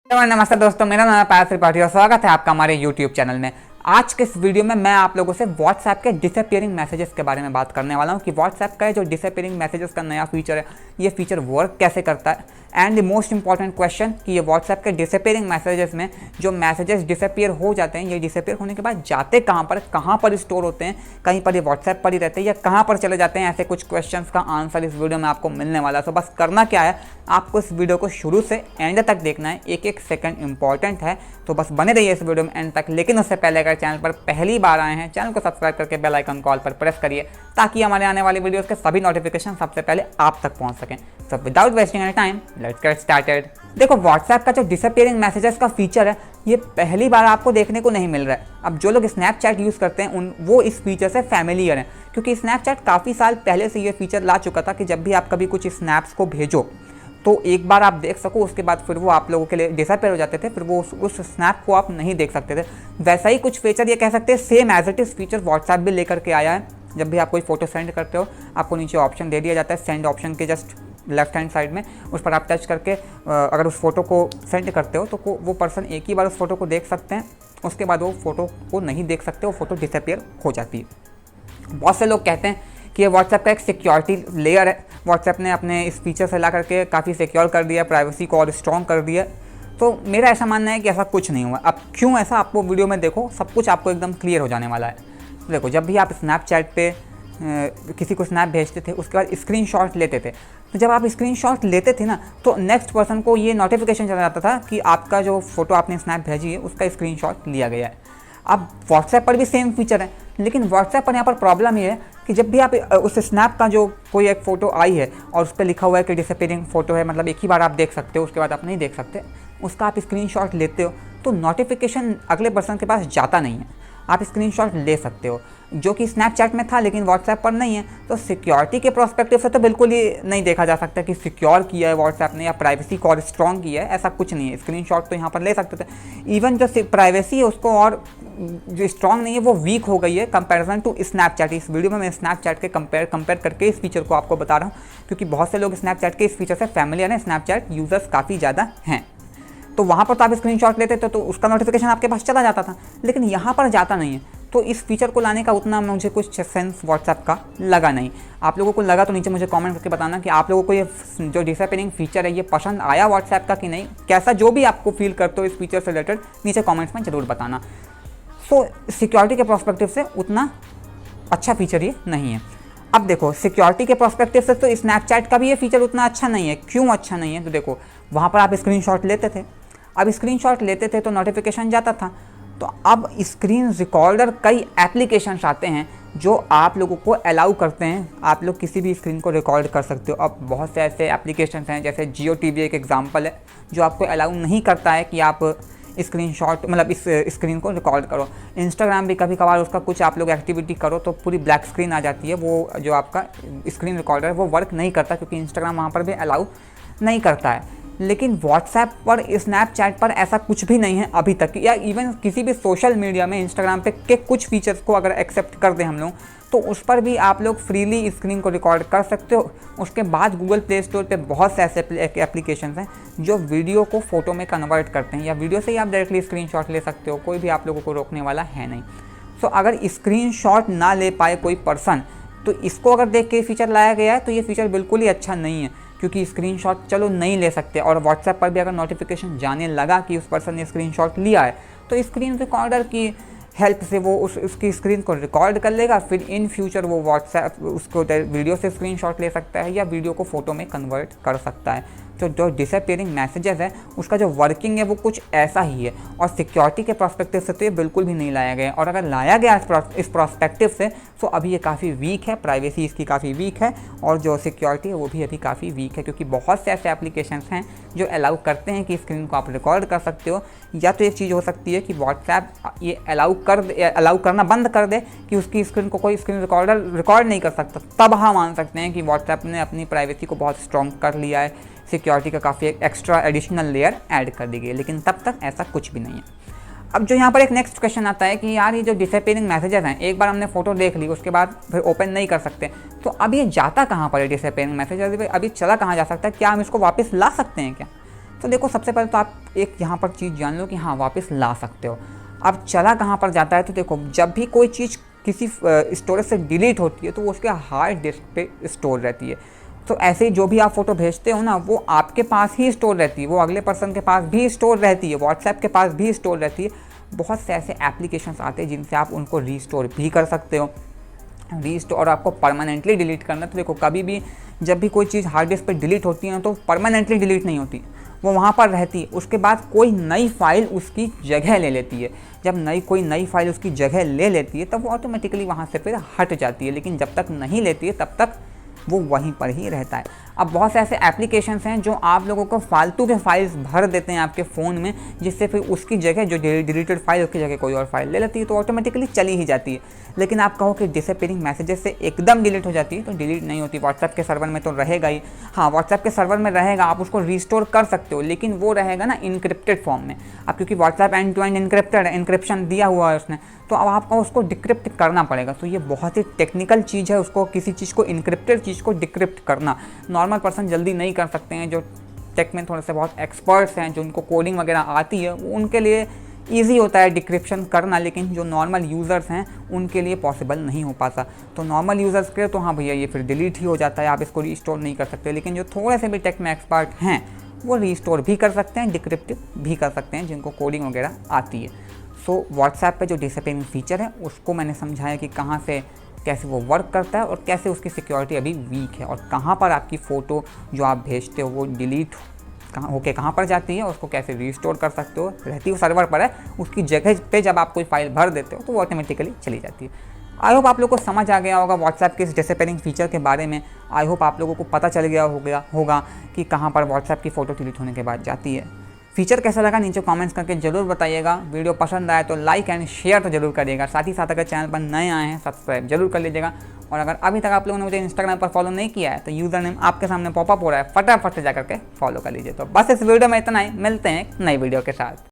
नमस्ते दोस्तों, मेरा नाम है पायस और स्वागत है आपका हमारे YouTube चैनल में। आज के इस वीडियो में मैं आप लोगों से WhatsApp के डिसअपीयरिंग मैसेजेस के बारे में बात करने वाला हूं कि WhatsApp का जो डिसअपीयरिंग मैसेजेस का नया फीचर है, ये फीचर वर्क कैसे करता है। And the most important question कि ये WhatsApp के डिसअपीयरिंग मैसेजेस में जो मैसेजेस डिसअपीयर हो जाते हैं, ये डिसअपीयर होने के बाद जाते कहाँ पर स्टोर होते हैं, कहीं पर ये WhatsApp पर ही रहते हैं या कहाँ पर चले जाते हैं, ऐसे कुछ क्वेश्चंस का आंसर इस वीडियो में आपको मिलने वाला है। तो बस करना क्या है, आपको इस वीडियो को शुरू से एंड तक देखना है, एक एक सेकंड इंपॉर्टेंट है, तो बस बने रहिए इस वीडियो में एंड तक। लेकिन उससे पहले अगर चैनल पर पहली बार आए हैं, चैनल को सब्सक्राइब करके बेल आइकन कॉल पर प्रेस करिए ताकि हमारे आने वाली वीडियोस के सभी नोटिफिकेशन सबसे पहले आप तक पहुंच सकें। So without wasting any time let's get started. देखो, WhatsApp का जो डिसअपीयरिंग मैसेजेस का फीचर है, ये पहली बार आपको देखने को नहीं मिल रहा है। अब जो लोग स्नैपचैट यूज़ करते हैं वो इस फीचर से फैमिलियर हैं, क्योंकि स्नैपचैट काफ़ी साल पहले से ये फीचर ला चुका था कि जब भी आप कभी कुछ स्नैप्स को भेजो तो एक बार आप देख सको, उसके बाद फिर वो आप लोगों के लिए डिसअपीयर हो जाते थे, फिर वो उस स्नैप को आप नहीं देख सकते थे। वैसा ही कुछ फीचर ये कह सकते हैं, same as it is feature WhatsApp भी लेकर के आया है। जब भी आप कोई फोटो सेंड करते हो, आपको नीचे ऑप्शन दे दिया जाता है, सेंड ऑप्शन के जस्ट लेफ्ट हैंड साइड में, उस पर आप टच करके अगर उस फोटो को सेंड करते हो तो वो पर्सन एक ही बार उस फोटो को देख सकते हैं, उसके बाद वो फोटो को नहीं देख सकते, वो फोटो डिसअपीयर हो जाती है। बहुत से लोग कहते हैं कि ये WhatsApp का एक सिक्योरिटी लेयर है, WhatsApp ने अपने इस फीचर से ला करके काफ़ी सिक्योर कर दिया, प्राइवेसी को और स्ट्रॉन्ग कर दिया। तो मेरा ऐसा मानना है कि ऐसा कुछ नहीं हुआ। अब क्यों ऐसा, आपको वीडियो में देखो, सब कुछ आपको एकदम क्लियर हो जाने वाला है। तो देखो, जब भी आप स्नैपचैट पे किसी को स्नैप भेजते थे, उसके बाद स्क्रीनशॉट लेते थे, तो जब आप स्क्रीनशॉट लेते थे ना, तो नेक्स्ट पर्सन को ये नोटिफिकेशन चला जाता था कि आपका जो फोटो आपने स्नैप भेजी है उसका स्क्रीनशॉट लिया गया है। अब WhatsApp पर भी सेम फीचर है, लेकिन WhatsApp पर यहाँ पर प्रॉब्लम ये है कि जब भी आप उस स्नैप का जो कोई एक फ़ोटो आई है और उस पर लिखा हुआ है कि डिसअपीयरिंग फ़ोटो है, मतलब एक ही बार आप देख सकते हो, उसके बाद आप नहीं देख सकते, उसका आप स्क्रीनशॉट लेते हो तो नोटिफिकेशन अगले पर्सन के पास जाता नहीं है। आप स्क्रीनशॉट ले सकते हो, जो कि स्नैपचैट में था लेकिन WhatsApp पर नहीं है। तो सिक्योरिटी के प्रोस्पेक्टिव से तो बिल्कुल ही नहीं देखा जा सकता कि सिक्योर किया है WhatsApp ने या प्राइवेसी को और स्ट्रॉन्ग किया है, ऐसा कुछ नहीं है। स्क्रीनशॉट तो यहाँ पर ले सकते थे, इवन जो प्राइवेसी है उसको और जो स्ट्रॉन्ग नहीं है वो वीक हो गई है कंपैरिजन टू स्नैपचैट। इस वीडियो में मैं स्नैपचैट के कंपेयर करके इस फीचर को आपको बता रहा हूँ, क्योंकि बहुत से लोग स्नैपचैट के इस फीचर से फैमिलियर हैं, स्नैपचैट यूजर्स काफ़ी ज़्यादा हैं। तो वहाँ पर तो आप स्क्रीनशॉट लेते थे तो उसका नोटिफिकेशन आपके पास चला जाता था, लेकिन यहाँ पर जाता नहीं है। तो इस फीचर को लाने का उतना मुझे कुछ सेंस WhatsApp का लगा नहीं। आप लोगों को लगा तो नीचे मुझे कमेंट करके बताना कि आप लोगों को ये जो डिसअपीयरिंग फीचर है ये पसंद आया WhatsApp का कि नहीं, कैसा जो भी आपको फील करते हो इस फीचर से रिलेटेड नीचे कमेंट्स में ज़रूर बताना। सो सिक्योरिटी के प्रोस्पेक्टिव से उतना अच्छा फीचर ये नहीं है। अब देखो, सिक्योरिटी के प्रोस्पेक्टिव से तो स्नैपचैट का भी ये फीचर उतना अच्छा नहीं है। क्यों अच्छा नहीं है? तो देखो, वहाँ पर आप स्क्रीनशॉट लेते थे, अब स्क्रीनशॉट लेते थे तो नोटिफिकेशन जाता था। तो अब स्क्रीन रिकॉर्डर कई एप्लीकेशंस आते हैं जो आप लोगों को अलाउ करते हैं, आप लोग किसी भी स्क्रीन को रिकॉर्ड कर सकते हो। अब बहुत से ऐसे एप्लीकेशंस हैं, जैसे जियो टीवी एक एग्जांपल है, जो आपको अलाउ नहीं करता है कि आप स्क्रीनशॉट मतलब इस स्क्रीन को रिकॉर्ड करो। इंस्टाग्राम भी कभी कभार उसका कुछ आप लोग एक्टिविटी करो तो पूरी ब्लैक स्क्रीन आ जाती है, वो जो आपका स्क्रीन रिकॉर्डर है वो वर्क नहीं करता, क्योंकि इंस्टाग्राम वहाँ पर भी अलाउ नहीं करता है। लेकिन WhatsApp पर, स्नैपचैट पर ऐसा कुछ भी नहीं है अभी तक, या इवन किसी भी सोशल मीडिया में इंस्टाग्राम पे के कुछ फीचर्स को अगर एक्सेप्ट कर दें हम लोग, तो उस पर भी आप लोग फ्रीली स्क्रीन को रिकॉर्ड कर सकते हो। उसके बाद गूगल प्ले स्टोर पे बहुत से ऐसे एप्लीकेशंस हैं जो वीडियो को फ़ोटो में कन्वर्ट करते हैं, या वीडियो से ही आप डायरेक्टली स्क्रीनशॉट ले सकते हो, कोई भी आप लोगों को रोकने वाला है नहीं। सो अगर स्क्रीनशॉट ना ले पाए कोई पर्सन, तो इसको अगर देख के फीचर लाया गया है तो ये फीचर बिल्कुल ही अच्छा नहीं है, क्योंकि स्क्रीनशॉट चलो नहीं ले सकते, और WhatsApp पर भी अगर नोटिफिकेशन जाने लगा कि उस पर्सन ने स्क्रीनशॉट लिया है, तो स्क्रीन रिकॉर्डर की हेल्प से वो उसकी स्क्रीन को रिकॉर्ड कर लेगा। फिर इन फ्यूचर वो WhatsApp उसको वीडियो से स्क्रीनशॉट ले सकता है या वीडियो को फ़ोटो में कन्वर्ट कर सकता है। तो जो डिसअपीयरिंग मैसेजेस है उसका जो वर्किंग है वो कुछ ऐसा ही है, और सिक्योरिटी के प्रोस्पेक्टिव से तो ये बिल्कुल भी नहीं लाया गया, और अगर लाया गया इस प्रोस्पेक्टिव से तो अभी ये काफ़ी वीक है, प्राइवेसी इसकी काफ़ी वीक है, और जो सिक्योरिटी है वो भी अभी काफ़ी वीक है, क्योंकि बहुत से ऐसे एप्लीकेशंस हैं जो अलाउ करते हैं कि स्क्रीन को आप रिकॉर्ड कर सकते हो। या तो एक चीज़ हो सकती है कि WhatsApp ये अलाउ करना बंद कर दे कि उसकी स्क्रीन को कोई स्क्रीन रिकॉर्डर रिकॉर्ड नहीं कर सकता, तब हम मान सकते हैं कि WhatsApp ने अपनी प्राइवेसी को बहुत स्ट्रॉन्ग कर लिया है, सिक्योरिटी का काफ़ी एक्स्ट्रा एडिशनल लेयर ऐड कर दी गई है, लेकिन तब तक ऐसा कुछ भी नहीं है। अब जो यहाँ पर एक नेक्स्ट क्वेश्चन आता है कि यार ये जो डिसअपीयरिंग मैसेजेस हैं, एक बार हमने फ़ोटो देख ली उसके बाद फिर ओपन नहीं कर सकते, तो अब ये जाता कहाँ पर है डिसअपीयरिंग मैसेज, अभी चला कहाँ जा सकता है, क्या हम इसको वापस ला सकते हैं क्या? तो देखो सबसे पहले तो आप एक यहाँ पर चीज़ जान लो कि हाँ वापस ला सकते हो। अब चला कहाँ पर जाता है, तो देखो जब भी कोई चीज़ किसी स्टोरेज से डिलीट होती है तो वो उसके हार्ड डिस्क पे स्टोर रहती है। तो ऐसे ही जो भी आप फ़ोटो भेजते हो ना, वो आपके पास ही स्टोर रहती है, वो अगले पर्सन के पास भी स्टोर रहती है, व्हाट्सएप के पास भी स्टोर रहती है। बहुत से ऐसे एप्लीकेशंस आते हैं जिनसे आप उनको रीस्टोर भी कर सकते हो। रीस्टोर आपको परमानेंटली डिलीट करना, तो देखो कभी भी जब भी कोई चीज़ हार्ड डिस्क पे डिलीट होती है ना, तो परमानेंटली डिलीट नहीं होती, वो वहाँ पर रहती है। उसके बाद कोई नई फाइल उसकी जगह ले लेती है। जब कोई नई फाइल उसकी जगह ले लेती है तब वो ऑटोमेटिकली वहाँ से फिर हट जाती है, लेकिन जब तक नहीं लेती है तब तक वो वहीं पर ही रहता है। अब बहुत से ऐसे एप्लीकेशंस हैं जो आप लोगों को फालतू के फाइल्स भर देते हैं आपके फ़ोन में, जिससे फिर उसकी जगह जो डिलीटेड फाइल उसकी जगह कोई और फाइल ले लेती है, तो ऑटोमेटिकली चली ही जाती है। लेकिन आप कहो कि डिसअपीयरिंग मैसेजेस से एकदम डिलीट हो जाती है, तो डिलीट नहीं होती। व्हाट्सएप के सर्वर में तो रहेगा ही। हाँ, व्हाट्सएप के सर्वर में रहेगा, आप उसको रिस्टोर कर सकते हो, लेकिन वो रहेगा ना इनक्रिप्टेड फॉर्म में। अब क्योंकि WhatsApp end to end encrypted है, इनक्रिप्शन दिया हुआ है उसने, तो अब आपको उसको डिक्रिप्ट करना पड़ेगा। तो ये बहुत ही टेक्निकल चीज़ है, उसको किसी चीज़ को इनक्रिप्टेड चीज़ को डिक्रिप्ट करना नॉर्मल पर्सन जल्दी नहीं कर सकते हैं। जो टेक में थोड़े से बहुत एक्सपर्ट्स हैं, जो उनको कोडिंग वगैरह आती है, उनके लिए ईजी होता है डिक्रिप्शन करना, लेकिन जो नॉर्मल यूज़र्स हैं उनके लिए पॉसिबल नहीं हो पाता। तो नॉर्मल यूज़र्स के तो हाँ भैया ये फिर डिलीट ही हो जाता है, आप इसको रीस्टोर नहीं कर सकते। लेकिन जो थोड़े से भी टेक में एक्सपर्ट हैं वो रीस्टोर भी कर सकते हैं, डिक्रिप्ट भी कर सकते हैं, जिनको कोडिंग वगैरह आती है। सो व्हाट्सएप पे जो डिसअपीयरिंग फीचर है उसको मैंने समझाया कि कहाँ से कैसे वो वर्क करता है और कैसे उसकी सिक्योरिटी अभी वीक है, और कहाँ पर आपकी फ़ोटो जो आप भेजते हो वो डिलीट कहाँ पर जाती है, उसको कैसे रीस्टोर कर सकते हो। रहती वो सर्वर पर है, उसकी जगह पे जब आप कोई फाइल भर देते हो तो वो ऑटोमेटिकली चली जाती है। आई होप आप लोग को समझ आ गया होगा व्हाट्सएप के इस डिसअपीयरिंग फीचर के बारे में। आई होप आप लोगों को पता चल गया होगा कि कहाँ पर व्हाट्सएप की फ़ोटो डिलीट होने के बाद जाती है। फीचर कैसा लगा नीचे कमेंट्स करके ज़रूर बताइएगा। वीडियो पसंद आए तो लाइक एंड शेयर तो जरूर करिएगा। साथ ही साथ अगर चैनल पर नए आए हैं सब्सक्राइब जरूर कर लीजिएगा। और अगर अभी तक आप लोगों ने मुझे इंस्टाग्राम पर फॉलो नहीं किया है तो यूज़र नेम आपके सामने पॉपअप हो रहा है, फटाफट से जाकर के फॉलो कर लीजिए। तो बस इस वीडियो में इतना ही, मिलते हैं एक नई वीडियो के साथ।